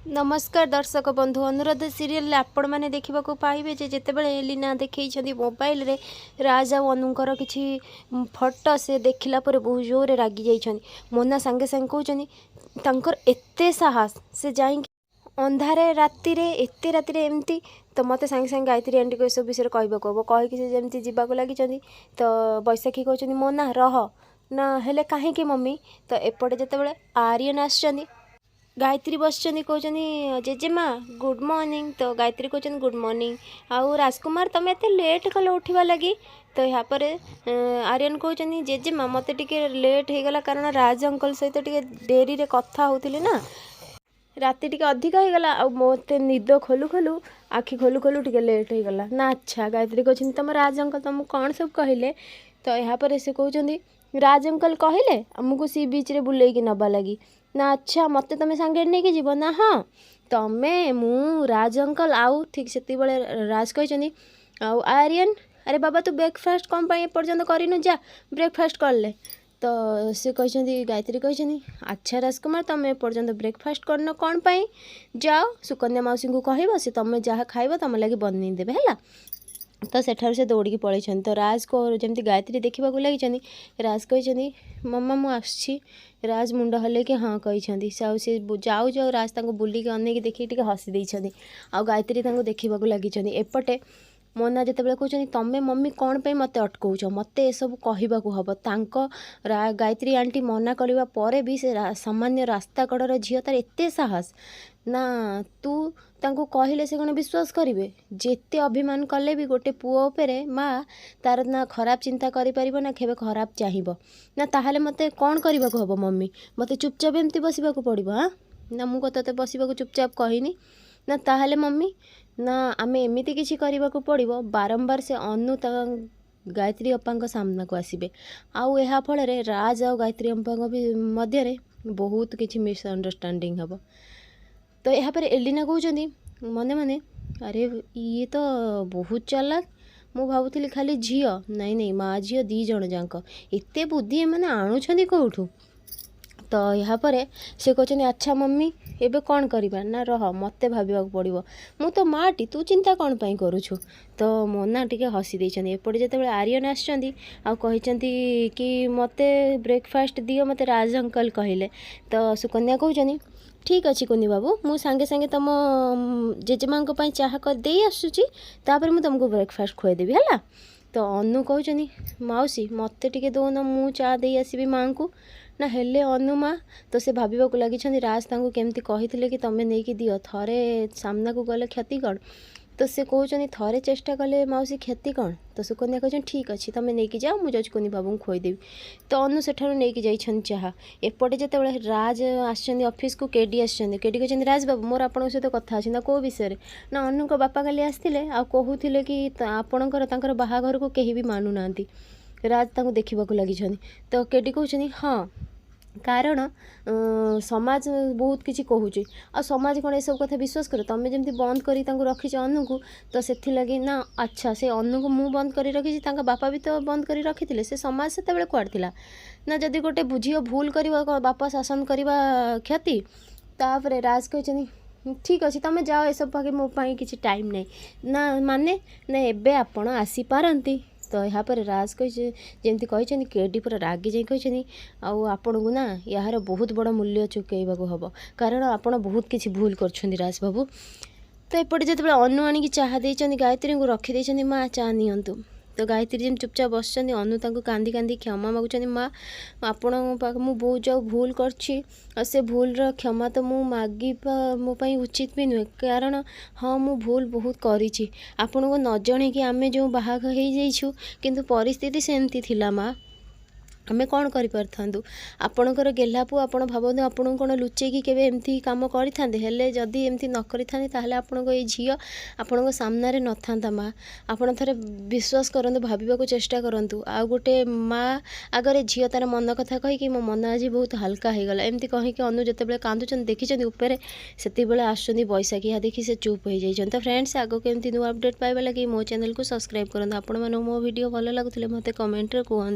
नमस्कार दर्शक बंधु अनुराध सीरियल आपण मैंने देखा पाइबे जितेबाला एलिना देखी मोबाइल रे राज आ अनुकर किसी फोटो से देखला पर बहुत जोर रागी जाइछन। मोना सांगे सांगे कहते एते साहस से जाई अंधारे राति एते राति एमती तो मत सांगे सांगे गायत्री आंटी को सब विषय कहवाक हम कहीकि जमी जावाक लगी। तो बैशाखी कहते मोना रह ना हेले कहीं मम्मी तो एपटे जितेबाला आर्यन आसछन गायत्री बसचंदी कहते जेजेमा गुड मॉर्निंग तो गायत्री कहते गुड मॉर्निंग आउ राजकुमार तुम एत लेट कल उठवा लगी तो यहाँ पर आर्यन कहते जेजेमा मत टिके लेट हो गला कारण राज अंकल सहित टिके डेरी रे कथा होतिली ना राति टिके अधिक हो गला आ मते निद खोलू खोलू आखि खोलू खोलू टिके लेट हो गला ना। अच्छा गायत्री कहते तुम राज अंकल तुमको कौन सब कहले तो यहाँ पर से कहते राज अंकल कहले आमको सी बीच रे बुलेकी नबा लगी ना। अच्छा मत तुम सांगे नहीं जीव ना हाँ तमें मु राज अंकल आउ ठीक से राज कहते आउ आर्यन अरे बाबा तू ब्रेकफास्ट कौन पाई एपर्यंत करनु जा ब्रेकफास्ट कर ले तो सी कहते गायत्री कहते अच्छा राजकुमार तुम एपर्यंत ब्रेकफास्ट करन कौन पाई जाओ सुकन्या मौसी को कह सी तुम जहाँ खाइब तुम लगे बनई देवे है तो सेठार से दौड़ी पलैन। तो राज को जमी गायत्री देखा लगी राज कहते मम्मा मु आसी राज मुंड हल्ले कि हाँ कहते सी जाऊ जाऊ राज तक बुलिक अनेक देखिए हसी देती आ गायत्री देखा लगी। एपटे मोना जिते कहते तमें मम्मी कौन पे मत अटकाउच मत सब कहवाक हम गायत्री आंटी मना करने पर भी से सामान्य रास्ता कड़र झील तार एत साहस ना तू तांको कहले से कौन विश्वास करेंगे जेते अभिमान कले भी गोटे पुओ उपरे माँ तार ना खराब चिंता करिपारिबो ना केबे खराब चाहिबो ना ताहले मते कौन करने को हम मम्मी मते चुपचाप एमती बसवाक पड़ो हाँ ना मु तो बसवाक चुपचाप कहनी ना ताहले मम्मी ना आमे एमिति किछि करने को पड़ो बारंबार से अनु गायत्री अप्पा सामना को आसबे आउ या फल राज आ गायत्री अप्पा मध्य बहुत किछि मिसअंडरस्टैंडिंग हम। तो यहाँ पर एलिना कहते मने मने अरे ये तो बहुत चालाक मु भावुली खाली झी नाई नहीं माँ झी दी जन जाक एत बुद्धि मैंने आणुंट कौटू। तो यहाँ पर से कहते अच्छा मम्मी एबे कौन करवा ना रह मत भाव पड़ो मु तो माटी तू चिंता कौन पाई करुछु। तो मोना टिके हसी देछन। एपटे जिते आर्यन आछंती आ कहते कि मते ब्रेकफास्ट दियो मते राज अंकल कहले तो सुकन्या कहते ठीक अच्छे कुनी बाबू मु सांगे सांगे तुम जेजेमा चाह कर दे आसुची तापर मु तुमको ब्रेकफास्ट खुआदेवी है। तो अनु कहते मौसी मत टिके दौन मु चा दे आसबि माँ को ना हेले अनु माँ तो से भाविबा को लगी राज तांको केमती कही कि तमें नहीं दियो थरे सामना को गले क्षति कौन तो से कहते थरे चेष्टा कले मौसी क्षति कौन तो सुकन्या कहते ठीक अच्छे तुम नहीं जाओ मुझे कुनी बाबू को खुआदेवी। तो अनु सेठार नहीं जाइछन चाह। एपटे जिते राज आसछन ऑफिस को केडी आसछन केडी कहते राज बाबू मोर आपन सहित कथा अछि ना को विषय ना अनु को बापा काली आसथिले आ कहूथिले कि आपणकर तांकर बाहाघर को केही भी मानु नांती राज तांको देखिबाकू लगिछन। तो केडी कहछन हाँ कारण समाज बहुत किसी कहूँ आ समाज कौन सब कथा विश्वास कर तमें जमी बंद कर रखी अनु को तो से लगी ना। अच्छा से अनु को मु बंद कर रखी बापा भी तो बंद कर रखी थे से समाज से कुआड़ थिला ना जदि गोटे झील भूल कर बापा शासन करवा क्षति तापर राज कहते ठीक अच्छे तुम जाओ ए सब पाखे मोपाई किसी टाइम नहीं ना माने ना एबे आपण आसी पारंती। तो यहाँ पर राज कही जमी कही केडी पूरा रागी जाई कही आपण को ना यार बहुत बड़ मूल्य चुकैवाक हम कारण आपण बहुत किसी भूल कर राज बाबू। तो एपटे जिते अनु आनिकी चाह देती गायत्री को रखीदे माँ चाह नियंतु तो गायत्री जमी चुपचाप बस अनु तांको कांदी कांदी क्षमा मागुच माँ आपण मु बहुत जो भूल कर से भूल क्षमा तो मु मागिबा मो पाई उचित भी नुहे कारण हाँ मु भूल बहुत करी आपण को न जणे कि आमे जो बाहाग हो जाइछु किंतु परिस्थिति सेमती थिला माँ आमे कौन करूँ आपणकर गेलापु आपण भावतु आपन कौन लुचेकी केवे एमती काम करते हेले जदि एमती न करें आपण ये झील आपण सामना न था माँ आपड़ थे विश्वास करूँ भाव चेष्टा करूँ आ गोटे माँ आगे झील तार मन कथा कहीकि मो मन आज बहुत हल्का हो गला एमती कहीकि अनु जिते कांदुचन देखी उपरे से आसुँच बैशाखी यहाँ देखी से चुप हो जाइए। तो फ्रेंड्स आगो केमती नुआ अपडेट पाइबा लगी मो चैनल को सब्सक्राइब करूँ। आपण मो वीडियो भल लगुले मत कमेंट रे कहते।